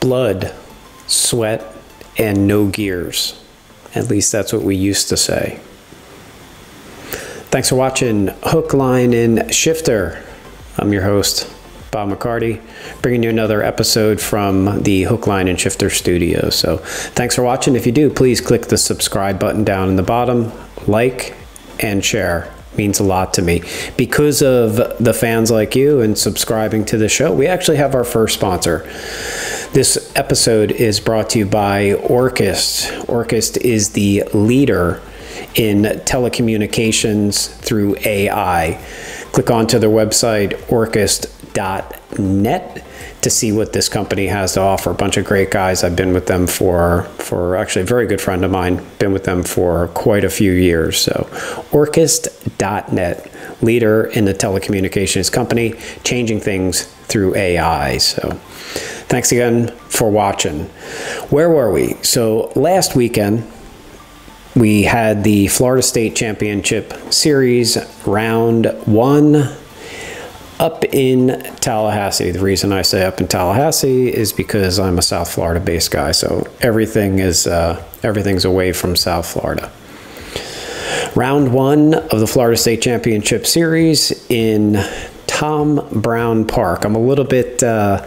blood, sweat, and no gears. At least that's what we used to say. Thanks for watching Hook, Line, and Shifter. I'm your host, Bob McCarty, bringing you another episode from the Hook, Line, and Shifter studio. So thanks for watching. If you do, please click the subscribe button down in the bottom, like, and share. Means a lot to me. Because of the fans like you and subscribing to the show, we actually have our first sponsor. This episode is brought to you by Orchest. Orchest is the leader in telecommunications through AI. Click onto their website, orchest.net, to see what this company has to offer. A bunch of great guys. I've been with them for actually a very good friend of mine, been with them for quite a few years. So orchest.net, leader in the telecommunications company, changing things through AI. So thanks again for watching. Where were we? So last weekend, we had the Florida State Championship Series Round 1 up in Tallahassee. The reason I say up in Tallahassee is because I'm a South Florida based guy, so everything's away from South Florida. Round 1 of the Florida State Championship Series in Tom Brown Park. I'm a little bit, how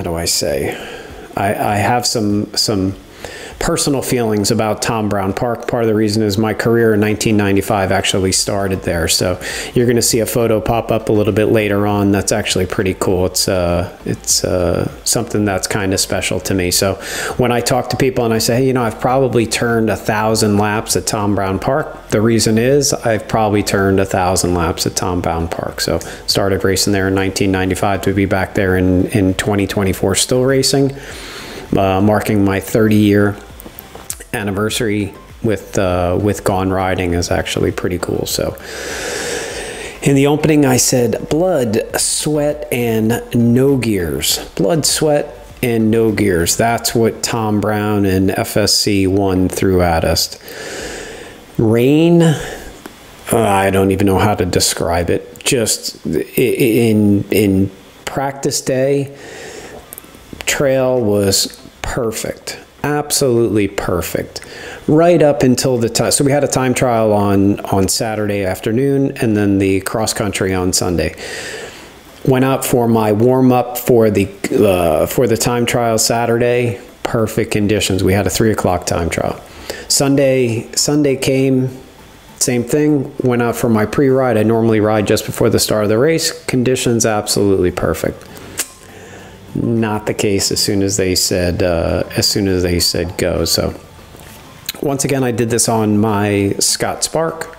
do I say? I have some personal feelings about Tom Brown Park. Part of the reason is my career in 1995 actually started there. So you're going to see a photo pop up a little bit later on. That's actually pretty cool. It's something that's kind of special to me. So when I talk to people and I say, hey, you know, I've probably turned 1,000 laps at Tom Brown Park. The reason is I've probably turned 1,000 laps at Tom Brown Park. So started racing there in 1995 to be back there in 2024 still racing, marking my 30-year anniversary with Gone Riding is actually pretty cool. So in the opening I said blood, sweat, and no gears. Blood, sweat, and no gears. That's what Tom Brown and FSC 1 threw at us. Rain, I don't even know how to describe it. Just in practice day, trail was perfect. Absolutely perfect, right up until the time. So we had a time trial on Saturday afternoon, and then the cross country on Sunday. Went out for my warm up for the time trial Saturday. Perfect conditions. We had a 3 o'clock time trial. Sunday came, same thing. Went out for my pre-ride. I normally ride just before the start of the race. Conditions absolutely perfect. Not the case as soon as they said go. So once again, I did this on my Scott Spark.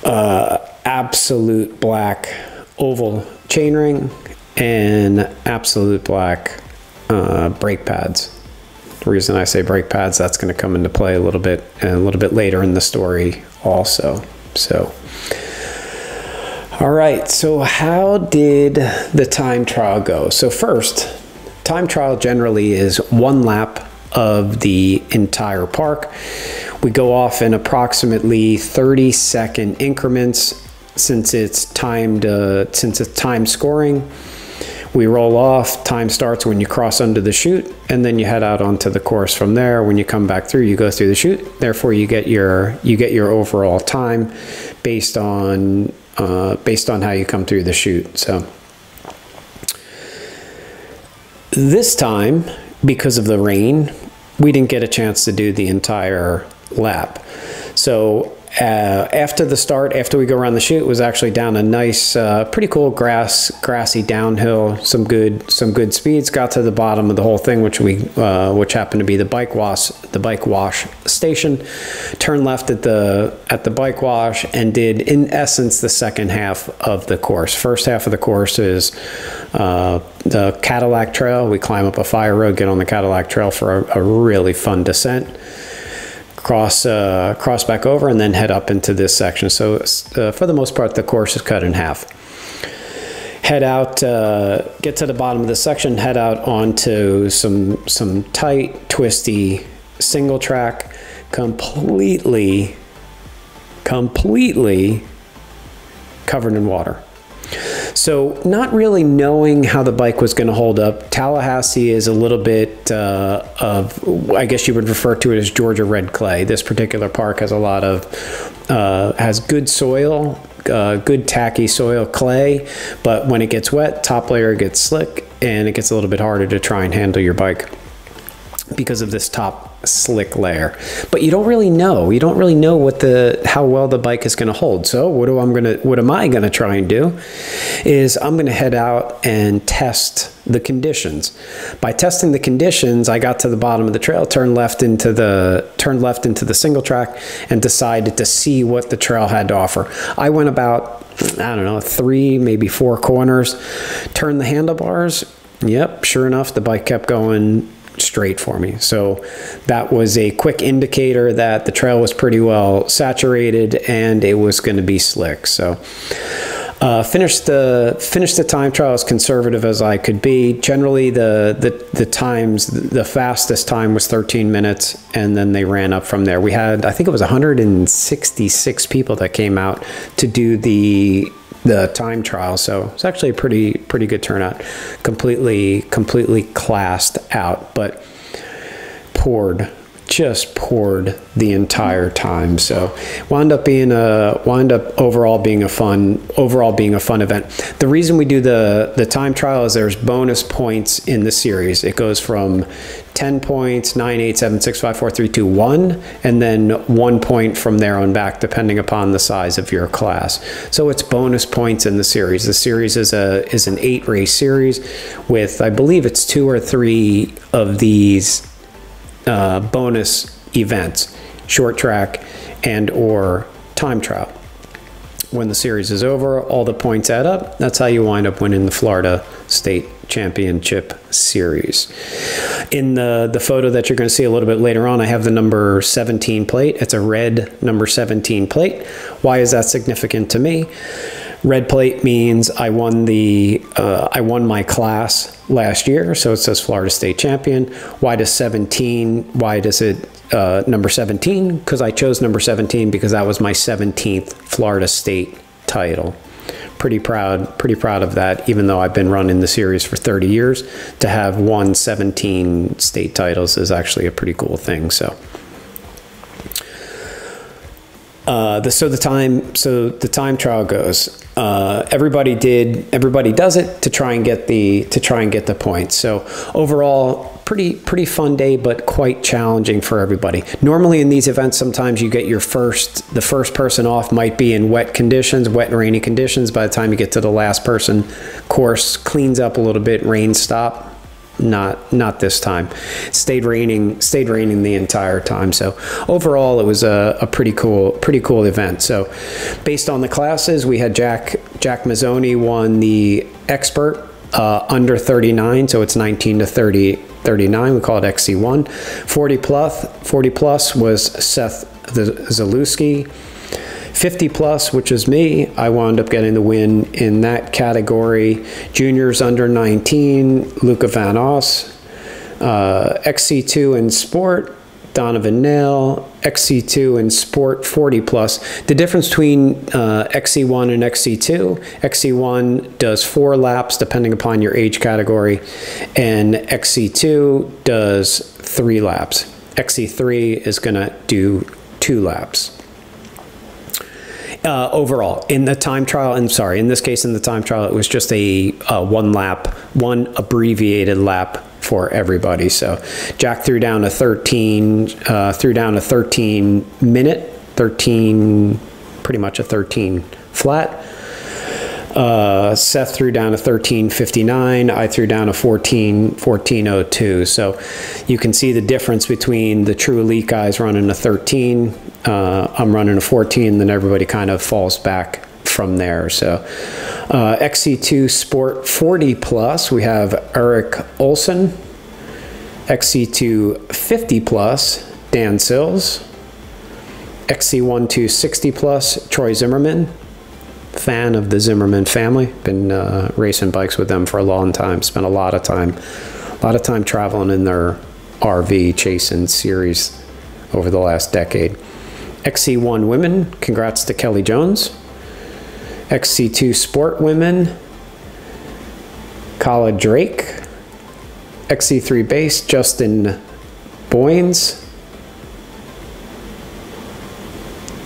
Absolute black oval chainring and absolute black brake pads. The reason I say brake pads, that's going to come into play a little bit later in the story also. So all right, so how did the time trial go? So first, time trial generally is 1 lap of the entire park. We go off in approximately 30-second increments since it's time scoring. We roll off, time starts when you cross under the chute, and then you head out onto the course from there. When you come back through, you go through the chute. Therefore, you get your overall time based on how you come through the chute. So this time, because of the rain, we didn't get a chance to do the entire lap. So after the start, after we go around the chute, it was actually down a nice, pretty cool grassy downhill, some good speeds. Got to the bottom of the whole thing, which happened to be the bike wash station. Turned left at the bike wash and did, in essence, the second half of the course. First half of the course is the Cadillac Trail. We climb up a fire road, get on the Cadillac Trail for a really fun descent. Cross back over and then head up into this section. So for the most part, the course is cut in half. Head out, get to the bottom of the section, head out onto some tight, twisty single track, completely covered in water. So not really knowing how the bike was going to hold up. Tallahassee is a little bit of, I guess you would refer to it as Georgia red clay. This particular park has a lot of, has good soil, good tacky soil, clay, but when it gets wet, top layer gets slick and it gets a little bit harder to try and handle your bike because of this top slick layer. But you don't really know. You don't really know how well the bike is going to hold. So what am I going to try and do is I'm going to head out and test the conditions. By testing the conditions, I got to the bottom of the trail, turned left into the single track, and decided to see what the trail had to offer. I went about, I don't know, 3, maybe 4 corners, turned the handlebars. Yep, sure enough, the bike kept going straight for me. So that was a quick indicator that the trail was pretty well saturated and it was going to be slick. So finished the time trial as conservative as I could be. Generally the times, the fastest time was 13 minutes and then they ran up from there. We had, I think it was 166 people that came out to do the time trial, so it's actually a pretty good turnout. Completely classed out, but just poured the entire time. So wound up overall being a fun event. The reason we do the time trial is there's bonus points in the series. It goes from 10 points, 9, 8, 7, 6, 5, 4, 3, 2, 1, and then 1 point from there on back, depending upon the size of your class. So it's bonus points in the series. The series is an 8-race series with, I believe it's 2 or 3 of these bonus events, short track and or time trial. When the series is over, all the points add up. That's how you wind up winning the Florida State Championship Series. In the photo that you're going to see a little bit later on, I have the number 17 plate. It's a red number 17 plate. Why is that significant to me? Red plate means I won my class last year, so it says Florida State Champion. Why does 17? Why does it number 17? Because I chose number 17 because that was my 17th Florida State title. Pretty proud of that, even though I've been running the series for 30 years. To have won 17 state titles is actually a pretty cool thing. So the time trial goes. Everybody does it to try and get the points. So overall, pretty fun day, but quite challenging for everybody. Normally in these events, sometimes you get the first person off might be in wet and rainy conditions. By the time you get to the last person, course cleans up a little bit, rain stop. Not this time. Stayed raining the entire time. So overall, it was a pretty cool event. So based on the classes, we had Jack Mazzoni won the expert under 39, so it's 19 to 39. We call it XC1. 40 plus was Seth Zalewski. 50 plus, which is me, I wound up getting the win in that category. Juniors under 19, Luca Van Os. XC2 in sport, Donovan Nail. XC2 in sport, 40 plus. The difference between XC1 and XC2, XC1 does 4 laps depending upon your age category, and XC2 does 3 laps. XC3 is going to do 2 laps. Overall, in the time trial, in this case, in the time trial, it was just a one abbreviated lap for everybody. So Jack threw down a 13 minute, pretty much a 13 flat. Seth threw down a 13:59. I threw down a 14:02. So you can see the difference between the true elite guys running a 13. I'm running a 14, then everybody kind of falls back from there. So XC2 Sport 40 plus, we have Eric Olson. XC2 50 plus, Dan Sills. XC1 260 plus, Troy Zimmerman. Fan of the Zimmerman family. Been racing bikes with them for a long time. Spent a lot of time traveling in their RV chasing series over the last decade. XC1 women, congrats to Kelly Jones. XC2 sport women, Kala Drake. XC3 base, Justin Boynes.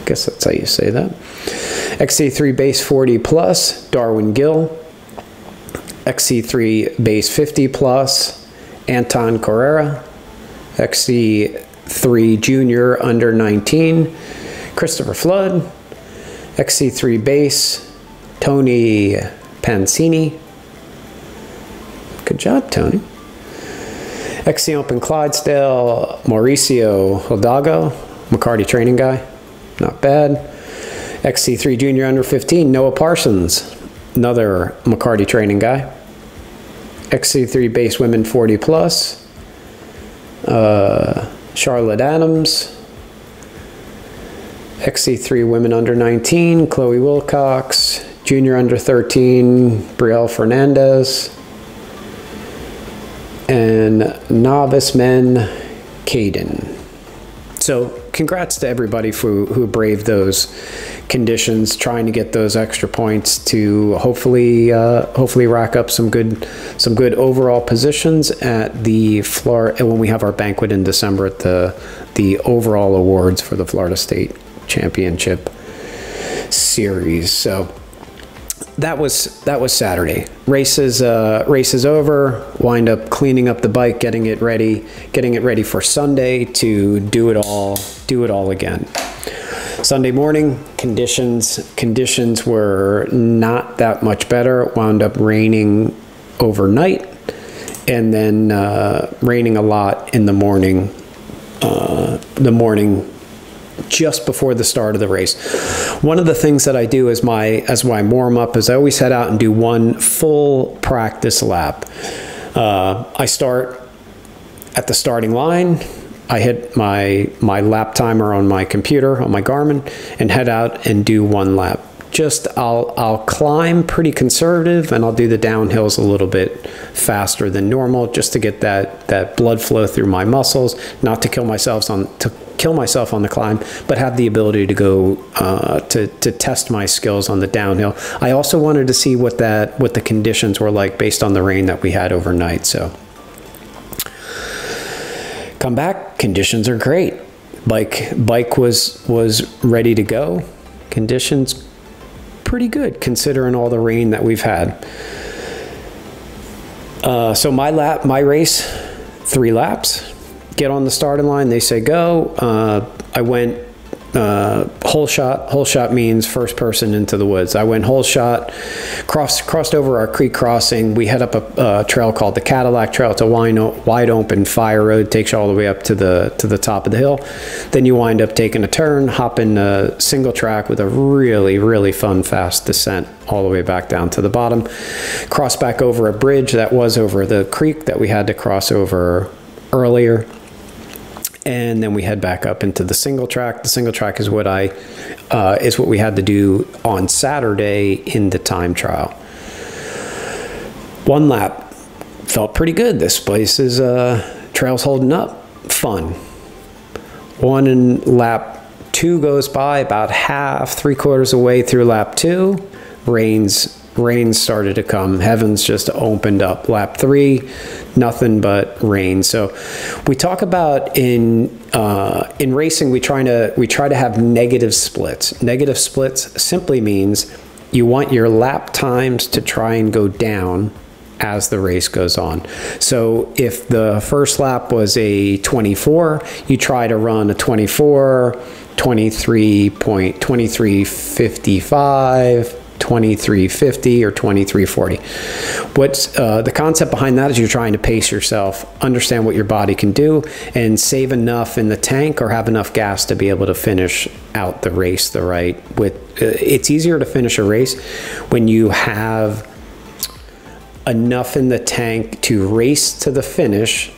Guess that's how you say that. XC3 base 40 plus, Darwin Gill. XC3 base 50 plus, Anton Correa. XC3 junior under 19, Christopher Flood. XC3 base, Tony Pancini. Good job, Tony. XC Open Clydesdale, Mauricio Hidalgo, McCarty training guy. Not bad. XC3 junior under 15, Noah Parsons, another McCarty training guy. XC3 base women 40 plus, Charlotte Adams. XC3 women under 19, Chloe Wilcox. Junior under 13, Brielle Fernandez. And novice men, Caden. So congrats to everybody who braved those conditions, trying to get those extra points to hopefully rack up some good overall positions at the Florida when we have our banquet in December at the overall awards for the Florida State Championship Series. So that was Saturday. Races over. Wind up cleaning up the bike, getting it ready for Sunday to do it all again. Sunday morning, conditions were not that much better. It wound up raining overnight, and then raining a lot in the morning. Just before the start of the race. One of the things that I do as my warm up is I always head out and do one full practice lap. I start at the starting line. I hit my lap timer on my computer, on my Garmin, and head out and do one lap. I'll climb pretty conservative, and I'll do the downhills a little bit faster than normal, just to get that blood flow through my muscles, not to kill myself on the climb, but have the ability to go to test my skills on the downhill. I also wanted to see what the conditions were like based on the rain that we had overnight. So come back, conditions are great. Bike was ready to go. Conditions pretty good considering all the rain that we've had. So my race, 3 laps. Get on the starting line, they say go. I went whole shot. Whole shot means first person into the woods. I went whole shot, crossed over our creek crossing. We head up a trail called the Cadillac Trail. It's a wide open fire road, takes you all the way up to the top of the hill. Then you wind up taking a turn, hop in a single track with a really fun fast descent all the way back down to the bottom. Cross back over a bridge that was over the creek that we had to cross over earlier. And then we head back up into the single track. The single track is what we had to do on Saturday in the time trial. One lap, felt pretty good. This place is trail's holding up, fun. Lap 2 goes by, about half, 3/4 of the way through lap 2, rain started to come. Heavens just opened up. Lap 3, nothing but rain. So we talk about in racing, we try to have negative splits. Negative splits simply means you want your lap times to try and go down as the race goes on. So if the first lap was a 24, you try to run a 24, 23.2355, 2350 or 2340. What's the concept behind that is you're trying to pace yourself, understand what your body can do, and save enough in the tank or have enough gas to be able to finish out the race the right with. It's easier to finish a race when you have enough in the tank to race to the finish,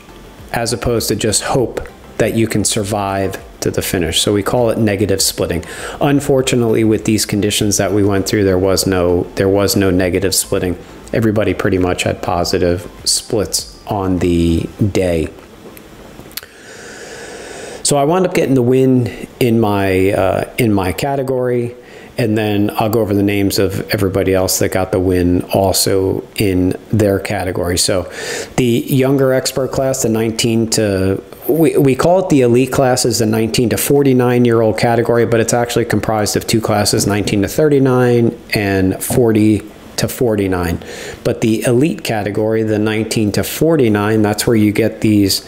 as opposed to just hope that you can survive to the finish. So we call it negative splitting. Unfortunately, with these conditions that we went through, there was no negative splitting. Everybody pretty much had positive splits on the day. So I wound up getting the win in my category, And then I'll go over the names of everybody else that got the win also in their category. So the younger expert class, the 19 to, we call it the elite classes, the 19 to 49-year-old category, but it's actually comprised of two classes, 19 to 39 and 40 to 49. But the elite category, the 19 to 49, that's where you get these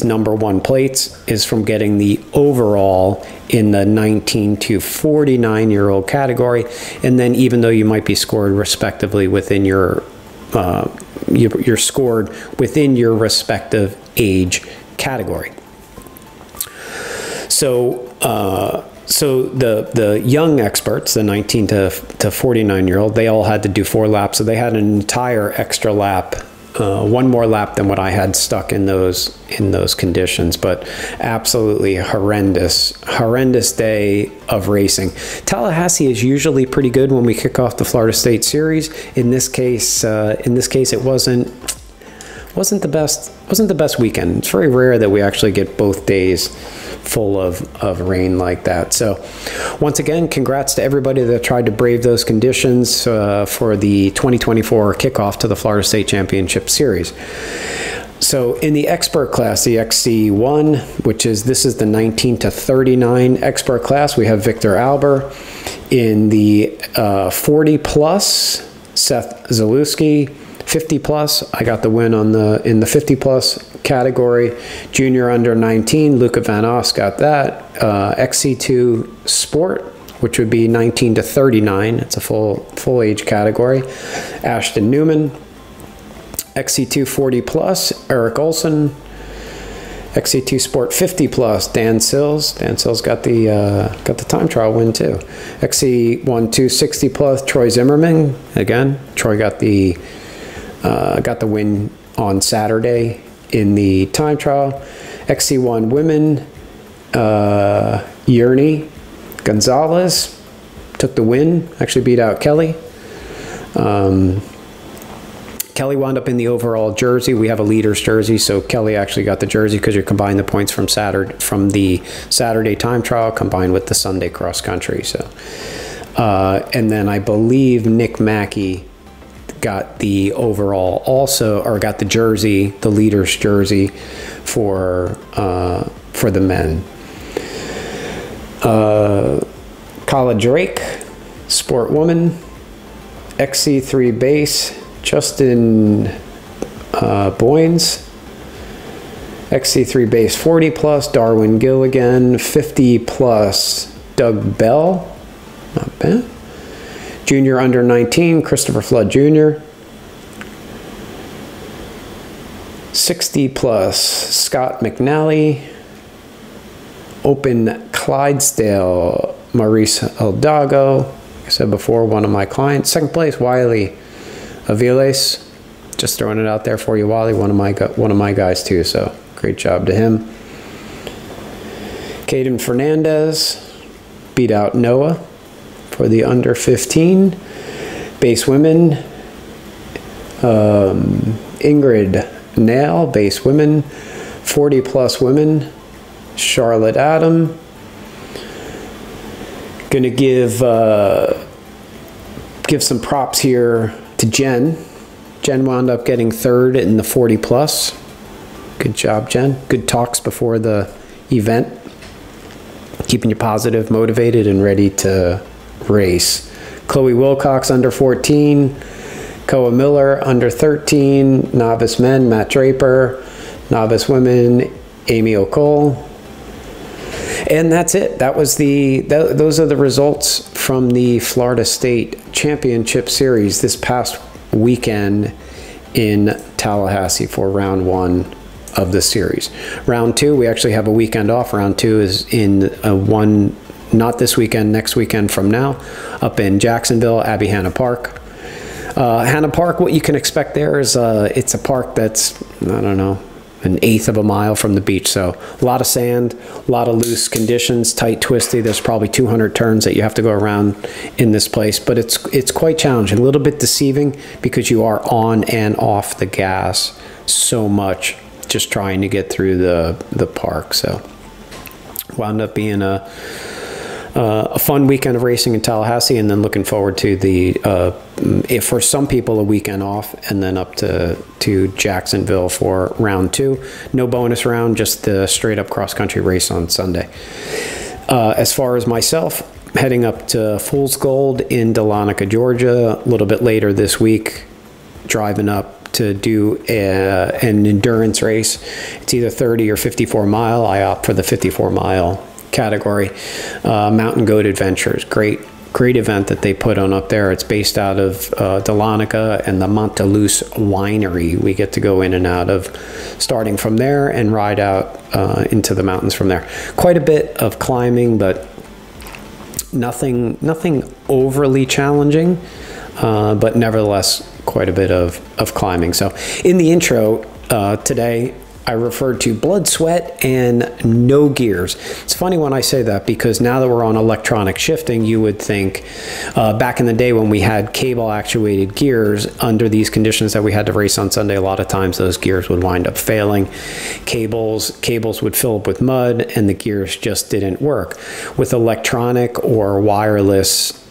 number one plates, is from getting the overall in the 19 to 49-year-old category. And then even though you might be scored respectively within your, you're scored within your respective age category. So the young experts, the 19 to 49-year-old, they all had to do 4 laps. So they had an entire extra lap, one more lap than what I had stuck in those conditions. But absolutely horrendous day of racing. Tallahassee is usually pretty good when we kick off the Florida State Series. In this case, it wasn't the best weekend. It's very rare that we actually get both days full of rain like that. So once again, congrats to everybody that tried to brave those conditions for the 2024 kickoff to the Florida State Championship Series. So in the expert class, the XC1, this is the 19 to 39 expert class, we have Victor Alber. In the 40 plus, Seth Zalewski. 50 plus, I got the win in the 50 plus category. Junior under 19, Luca Van Os got that. XC2 Sport, which would be 19 to 39. It's a full age category. Ashton Newman. XC2 40 plus, Eric Olson. XC2 Sport 50 plus, Dan Sills. Dan Sills got the time trial win too. XC1 260 plus, Troy Zimmerman. Again, Troy got the win on Saturday in the time trial. XC1 Women, Yerny Gonzalez took the win, actually beat out Kelly. Kelly wound up in the overall jersey. We have a leader's jersey, so Kelly actually got the jersey because you combine the points from the Saturday time trial combined with the Sunday cross country. So, and then I believe Nick Mackey got the overall also, or got the jersey, the leader's jersey for the men. Kala Drake, Sport Woman. XC3 Base, Justin Boynes. XC3 Base 40 plus, Darwin Gill again. 50 plus, Doug Bell. Not bad. Junior under 19, Christopher Flood Jr. 60 plus, Scott McNally. Open Clydesdale, Maurice Eldago. Like I said before, one of my clients. Second place, Wiley Aviles. Just throwing it out there for you, Wally. One of my guys too. So great job to him. Caden Fernandez beat out Noah for the under 15. Base women, Ingrid Nail, base women. 40 plus women, Charlotte Adam. Gonna give some props here to Jen. Jen wound up getting third in the 40 plus. Good job, Jen. Good talks before the event. Keeping you positive, motivated, and ready to race. Chloe Wilcox under 14. Koa Miller under 13. Novice men, Matt Draper. Novice women, Amy O'Cole. And that's it. Those are the results from the Florida State Championship Series this past weekend in Tallahassee for round 1 of the series. Round 2, we actually have a weekend off. Round 2 is in not this weekend, next weekend from now, up in Jacksonville, Abbey Hanna Park. Hanna Park, what you can expect there is it's a park that's, I don't know, an eighth of a mile from the beach. So a lot of sand, a lot of loose conditions, tight, twisty. There's probably 200 turns that you have to go around in this place, but it's quite challenging, a little bit deceiving because you are on and off the gas so much just trying to get through the park. So wound up being a a fun weekend of racing in Tallahassee, and then looking forward to the, if for some people, a weekend off, and then up to Jacksonville for round 2. No bonus round, just the straight up cross country race on Sunday. As far as myself, heading up to Fool's Gold in Dahlonega, Georgia, a little bit later this week, driving up to do an endurance race. It's either 30 or 54 mile. I opt for the 54 mile category. Mountain Goat Adventures, great event that they put on up there. It's based out of Dahlonega and the Monteluse Winery. We get to go in and out of, starting from there and ride out into the mountains from there. Quite a bit of climbing, but nothing overly challenging, but nevertheless quite a bit of climbing. So in the intro today, I referred to blood, sweat, and no gears. It's funny when I say that, because now that we're on electronic shifting, you would think back in the day when we had cable actuated gears, under these conditions that we had to race on Sunday, a lot of times those gears would wind up failing. Cables would fill up with mud and the gears just didn't work. With electronic or wireless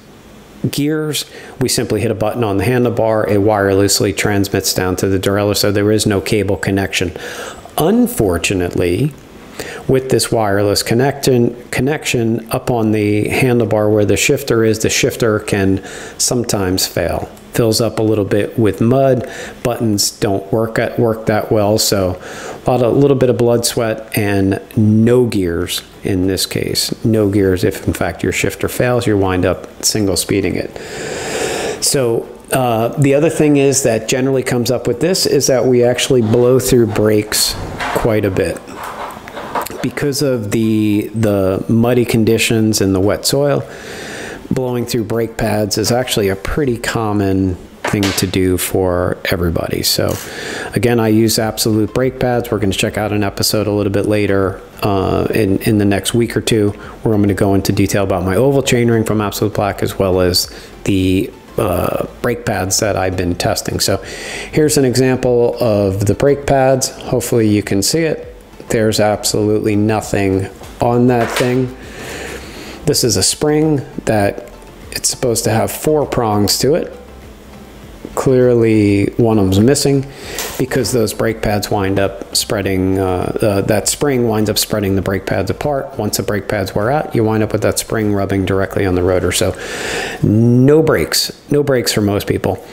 gears, we simply hit a button on the handlebar, it wirelessly transmits down to the derailleur, so there is no cable connection. Unfortunately, with this wireless connection up on the handlebar where the shifter is, the shifter can sometimes fail. Fills up a little bit with mud, buttons don't work that well, so a little bit of blood, sweat, and no gears in this case. No gears if in fact your shifter fails, you wind up single speeding it. So the other thing is that generally comes up with this is that we actually blow through brakes quite a bit. Because of the muddy conditions and the wet soil, blowing through brake pads is actually a pretty common thing to do for everybody. So again, I use Absolute brake pads. We're going to check out an episode a little bit later in the next week or two, where I'm going to go into detail about my oval chainring from Absolute Black, as well as the brake pads that I've been testing. So here's an example of the brake pads. Hopefully you can see it. There's absolutely nothing on that thing. This is a spring that it's supposed to have 4 prongs to it. Clearly one of them's missing, because those brake pads wind up spreading, that spring winds up spreading the brake pads apart. Once the brake pads wear out, you wind up with that spring rubbing directly on the rotor. So no brakes for most people.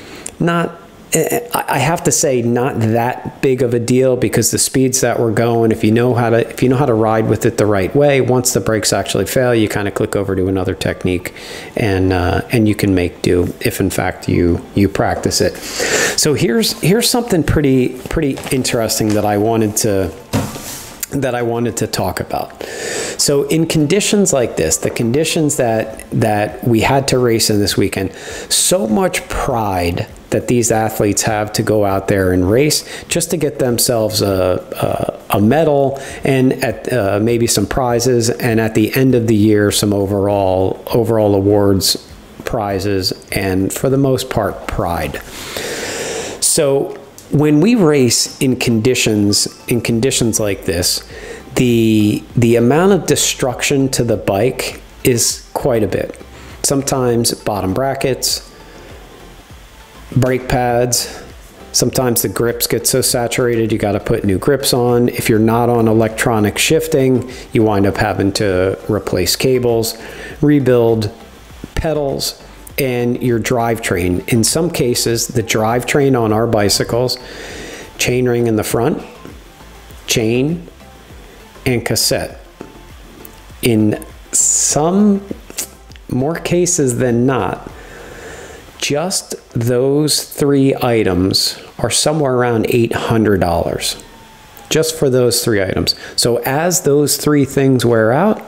I have to say, not that big of a deal, because the speeds that we're going, if you know how to ride with it the right way, once the brakes actually fail, you kind of click over to another technique, and you can make do if in fact you practice it. So here's something pretty interesting that I wanted to talk about. So in conditions like this, the conditions that we had to race in this weekend, so much pride that these athletes have to go out there and race just to get themselves a medal and maybe some prizes, and at the end of the year some overall awards, prizes, and for the most part pride. So when we race in conditions like this, the amount of destruction to the bike is quite a bit. Sometimes bottom brackets, brake pads, sometimes the grips get so saturated you got to put new grips on. If you're not on electronic shifting, you wind up having to replace cables, rebuild pedals, and your drivetrain. In some cases, the drivetrain on our bicycles, chainring in the front, chain, and cassette. In some more cases than not, just those 3 items are somewhere around $800 just for those 3 items. So as those 3 things wear out,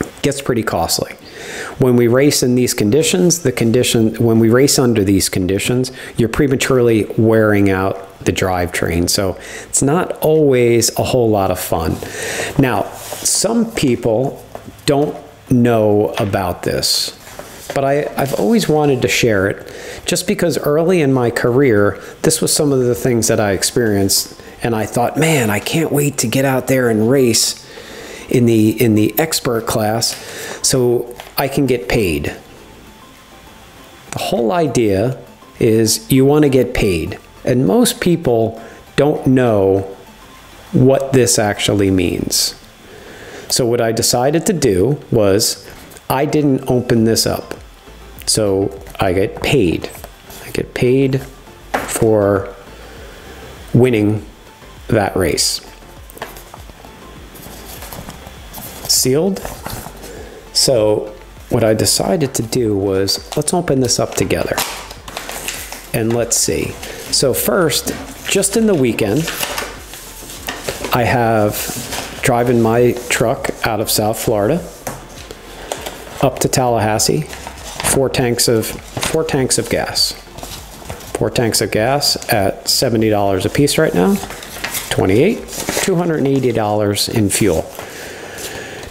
it gets pretty costly. When we race in these conditions, when we race under these conditions, you're prematurely wearing out the drivetrain. So it's not always a whole lot of fun. Now, some people don't know about this, but I've always wanted to share it, just because early in my career, this was some of the things that I experienced, and I thought, man, I can't wait to get out there and race in the expert class so I can get paid. The whole idea is you want to get paid. And most people don't know what this actually means. So what I decided to do was I didn't open this up. So I get paid. I get paid for winning that race. Sealed. So what I decided to do was let's open this up together and let's see. So first, just in the weekend, I have driving my truck out of South Florida up to Tallahassee, 4 tanks of gas. 4 tanks of gas at $70 a piece right now, $280 in fuel.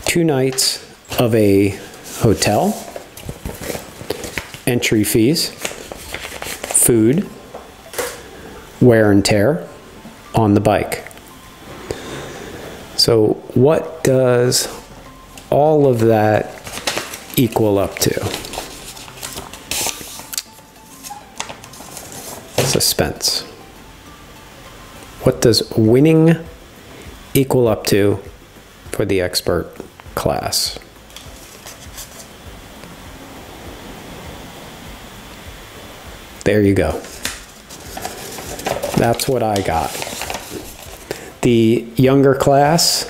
2 nights of a hotel, entry fees, food, wear and tear on the bike. So what does all of that equal up to? Suspense. What does winning equal up to for the expert class? There you go. That's what I got. The younger class,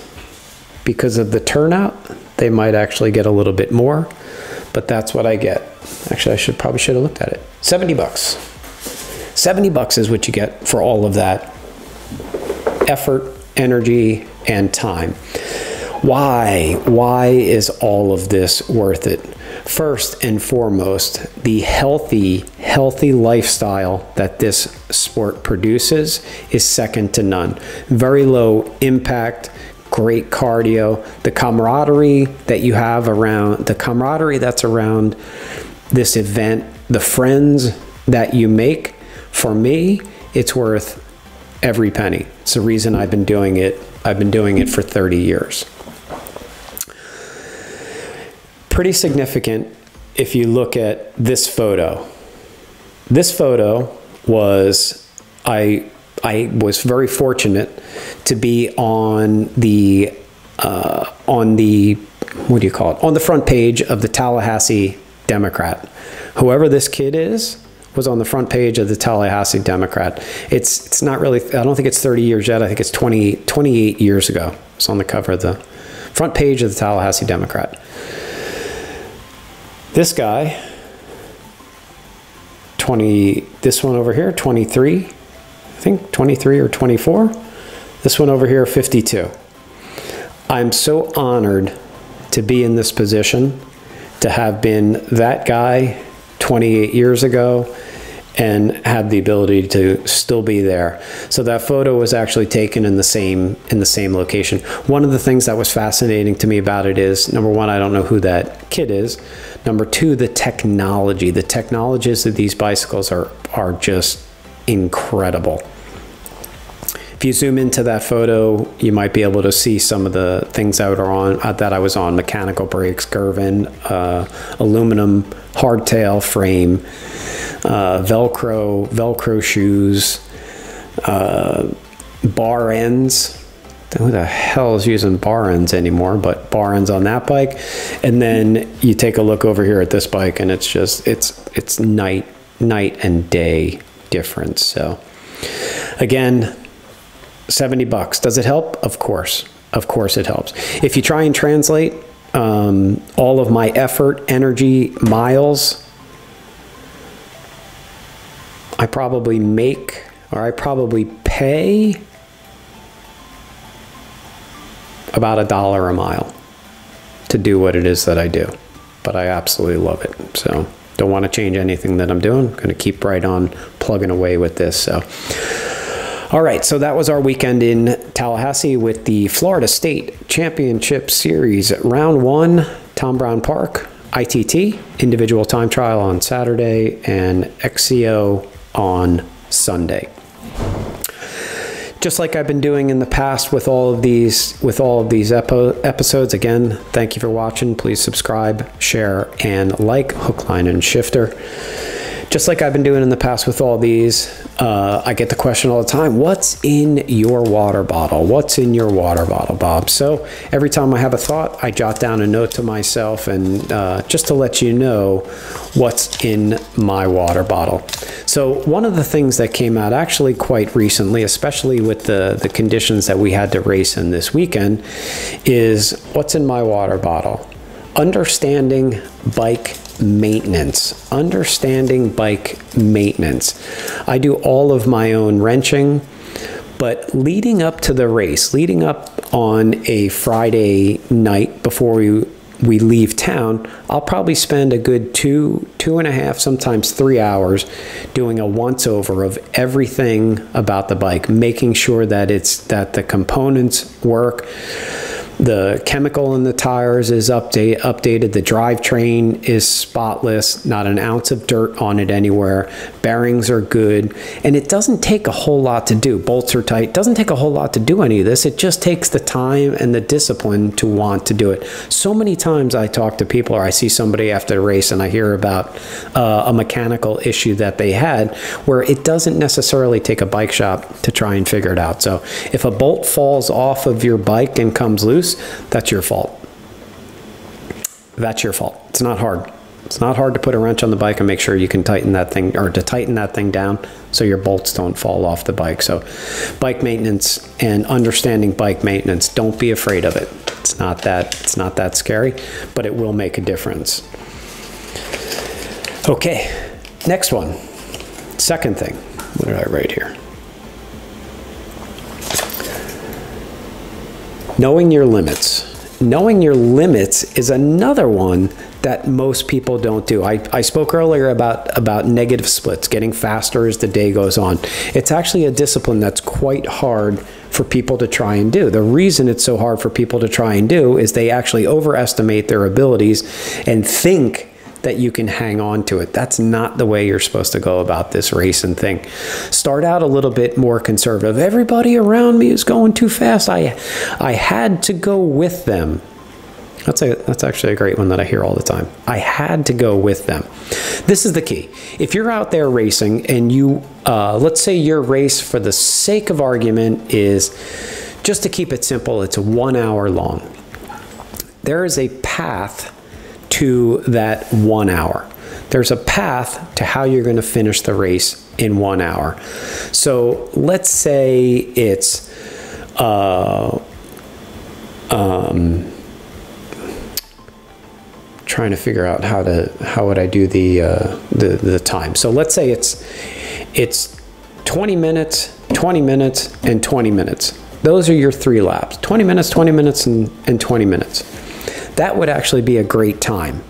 because of the turnout, they might actually get a little bit more, but that's what I get. Actually, probably should have looked at it. 70 bucks. 70 bucks is what you get for all of that effort, energy, and time. Why is all of this worth it? First and foremost, the healthy lifestyle that this sport produces is second to none. Very low impact, great cardio, the camaraderie that you have around, the camaraderie that's around this event, the friends that you make, for me, it's worth every penny. It's the reason I've been doing it. I've been doing it for 30 years. Pretty significant if you look at this photo. This photo was, I was very fortunate to be on the what do you call it? On the front page of the Tallahassee Democrat. Whoever this kid is was on the front page of the Tallahassee Democrat. It's not really, I don't think it's 30 years yet. I think it's 28 years ago. It's on the cover of the front page of the Tallahassee Democrat. This guy, this one over here, 23, I think 23 or 24. This one over here, 52. I'm so honored to be in this position, to have been that guy 28 years ago and had the ability to still be there. So that photo was actually taken in the same location. One of the things that was fascinating to me about it is, number one, I don't know who that kid is. Number two, the technology. The technologies of these bicycles are just incredible. If you zoom into that photo, you might be able to see some of the things that I was on: mechanical brakes, Gervin, aluminum hardtail frame, Velcro shoes, bar ends. Who the hell is using bar ends anymore? But bar ends on that bike. And then you take a look over here at this bike, and it's just it's night and day difference. So again, 70 bucks. Does it help? Of course it helps. If you try and translate all of my effort, energy, miles, I probably make, or I probably pay about $1 a mile to do what it is that I do. But I absolutely love it. So don't want to change anything that I'm doing. I'm going to keep right on plugging away with this. So, all right. So that was our weekend in Tallahassee with the Florida State Championship Series. Round 1, Tom Brown Park, ITT, individual time trial on Saturday, and XCO on Sunday. Just like I've been doing in the past with all of these episodes, again, thank you for watching. Please subscribe, share, and like Hook, Line, and Shifter. Just like I've been doing in the past with all these, I get the question all the time, what's in your water bottle? What's in your water bottle, Bob? So every time I have a thought, I jot down a note to myself, and just to let you know what's in my water bottle. So one of the things that came out actually quite recently, especially with the conditions that we had to race in this weekend, is what's in my water bottle. Understanding bike maintenance. Understanding bike maintenance. I do all of my own wrenching, but leading up to the race, leading up on a Friday night before we leave town, I'll probably spend a good two and a half, sometimes 3 hours doing a once over of everything about the bike, making sure that the components work. The chemical in the tires is updated. The drivetrain is spotless, not an ounce of dirt on it anywhere. Bearings are good. And it doesn't take a whole lot to do. Bolts are tight. It doesn't take a whole lot to do any of this. It just takes the time and the discipline to want to do it. So many times I talk to people, or I see somebody after the race and I hear about a mechanical issue that they had, where it doesn't necessarily take a bike shop to try and figure it out. So if a bolt falls off of your bike and comes loose, that's your fault. That's your fault. It's not hard. It's not hard to put a wrench on the bike and make sure you can tighten that thing, or to tighten that thing down so your bolts don't fall off the bike. So bike maintenance and understanding bike maintenance, don't be afraid of it. It's not that scary, but it will make a difference. Okay, next one. Second thing. What did I write here? Knowing your limits. Knowing your limits is another one that most people don't do. I spoke earlier about negative splits, getting faster as the day goes on. It's actually a discipline that's quite hard for people to try and do. The reason it's so hard for people to try and do is they actually overestimate their abilities and think that you can hang on to it. That's not the way you're supposed to go about this race and thing. Start out a little bit more conservative. Everybody around me is going too fast. I had to go with them. That's actually a great one that I hear all the time. I had to go with them. This is the key. If you're out there racing and you, let's say your race, for the sake of argument, is, just to keep it simple, it's 1 hour long. There is a path to that 1 hour. There's a path to how you're going to finish the race in 1 hour. So let's say it's trying to figure out how would I do the time. So let's say it's 20 minutes, 20 minutes, and 20 minutes. Those are your 3 laps. 20 minutes, 20 minutes, and 20 minutes. That would actually be a great time.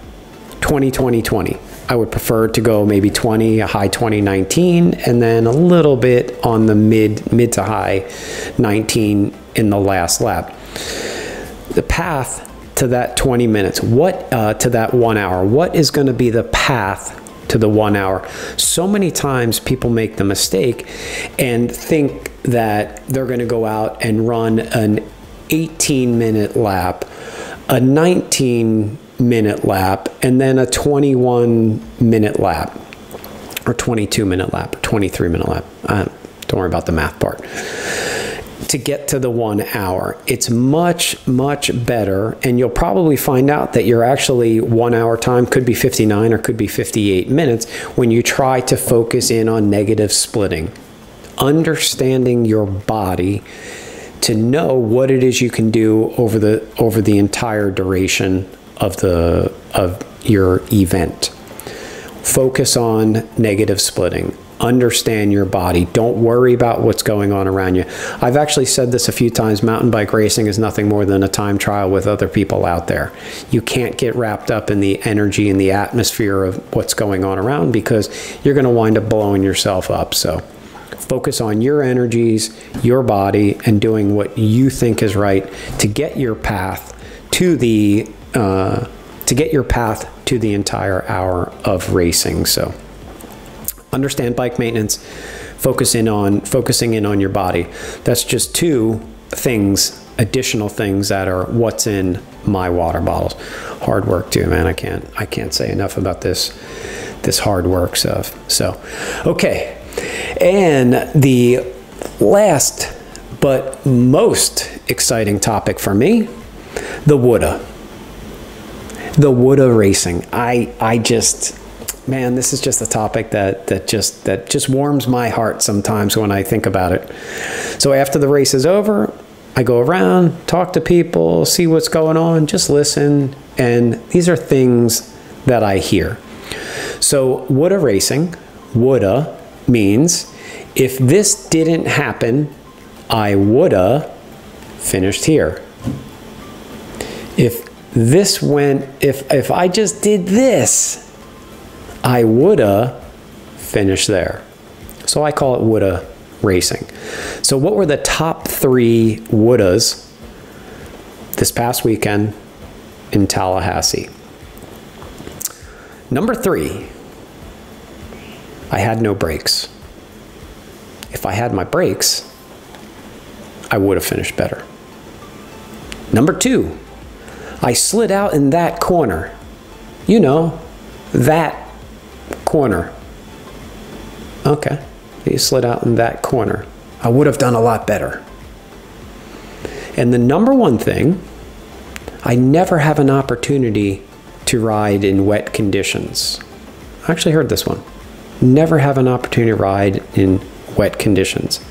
20, 20, 20. I would prefer to go maybe 20, a high 20, 19, and then a little bit on the mid to high 19 in the last lap. The path to that 20 minutes, to that 1 hour, what is going to be the path to the 1 hour? So many times people make the mistake and think that they're going to go out and run an 18-minute lap, a 19-minute lap, and then a 21-minute lap, or 22-minute lap, or 23-minute lap. Don't worry about the math part. To get to the 1 hour, it's much, much better, and you'll probably find out that your actually 1 hour time could be 59 or could be 58 minutes when you try to focus in on negative splitting. Understanding your body to know what it is you can do over the entire duration of your event. Focus on negative splitting. Understand your body. Don't worry about what's going on around you. I've actually said this a few times. Mountain bike racing is nothing more than a time trial with other people out there. You can't get wrapped up in the energy and the atmosphere of what's going on around, because you're going to wind up blowing yourself up. So focus on your energies, your body, and doing what you think is right to get your path to the entire hour of racing. So understand bike maintenance, focusing in on your body. That's just two things, additional things that are what's in my water bottles. Hard work too, man. I can't say enough about this hard work stuff. So, okay. And the last but most exciting topic for me, the woulda. The woulda racing. I just, man, this is just a topic that just warms my heart sometimes when I think about it. So after the race is over, I go around, talk to people, see what's going on, just listen, and these are things that I hear. So woulda racing, woulda means if this didn't happen, I woulda finished here. If this went, if I just did this, I woulda finished there. So I call it woulda racing. So what were the top 3 wouldas this past weekend in Tallahassee? Number 3, I had no brakes. If I had my brakes, I would have finished better. Number 2, I slid out in that corner. You know, that corner. Okay, you slid out in that corner. I would have done a lot better. And the number 1 thing, I never have an opportunity to ride in wet conditions. I actually heard this one. Never have an opportunity to ride in wet conditions.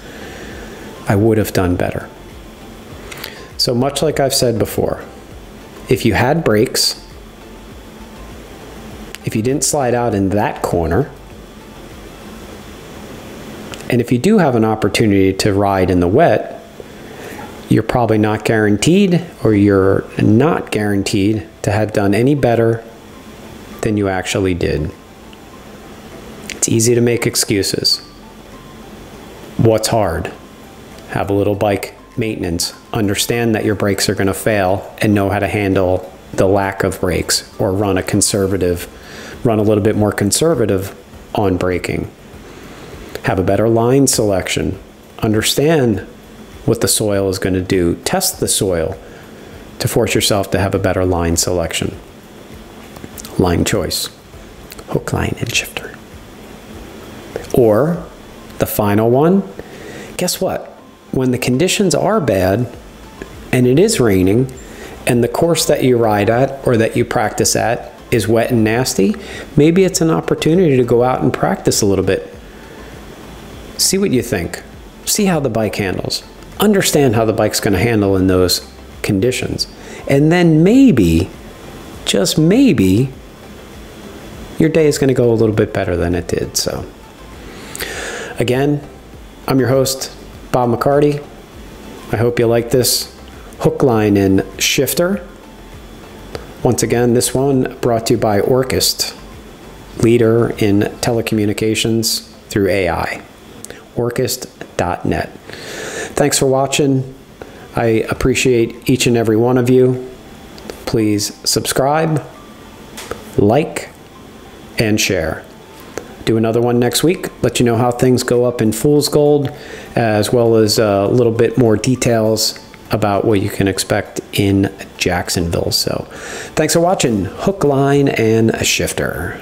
I would have done better. So much like I've said before, if you had brakes, if you didn't slide out in that corner, and if you do have an opportunity to ride in the wet, you're probably not guaranteed, or you're not guaranteed to have done any better than you actually did. It's easy to make excuses. What's hard? Have a little bike maintenance. Understand that your brakes are going to fail and know how to handle the lack of brakes, or run a little bit more conservative on braking. Have a better line selection. Understand what the soil is going to do. Test the soil to force yourself to have a better line selection. Line choice. Hook, line, and shifter. Or the final one, guess what? When the conditions are bad and it is raining and the course that you ride at or that you practice at is wet and nasty, maybe it's an opportunity to go out and practice a little bit. See what you think. See how the bike handles. Understand how the bike's going to handle in those conditions. And then maybe, just maybe, your day is going to go a little bit better than it did. So, again, I'm your host, Bob McCarty. I hope you like this hook, line, and shifter. Once again, this one brought to you by Orkest, leader in telecommunications through AI. Orkest.net. Thanks for watching. I appreciate each and every one of you. Please subscribe, like, and share. Do another one next week. Let you know how things go up in Fool's Gold, as well as a little bit more details about what you can expect in Jacksonville. So thanks for watching Hook, Line, and Shifter.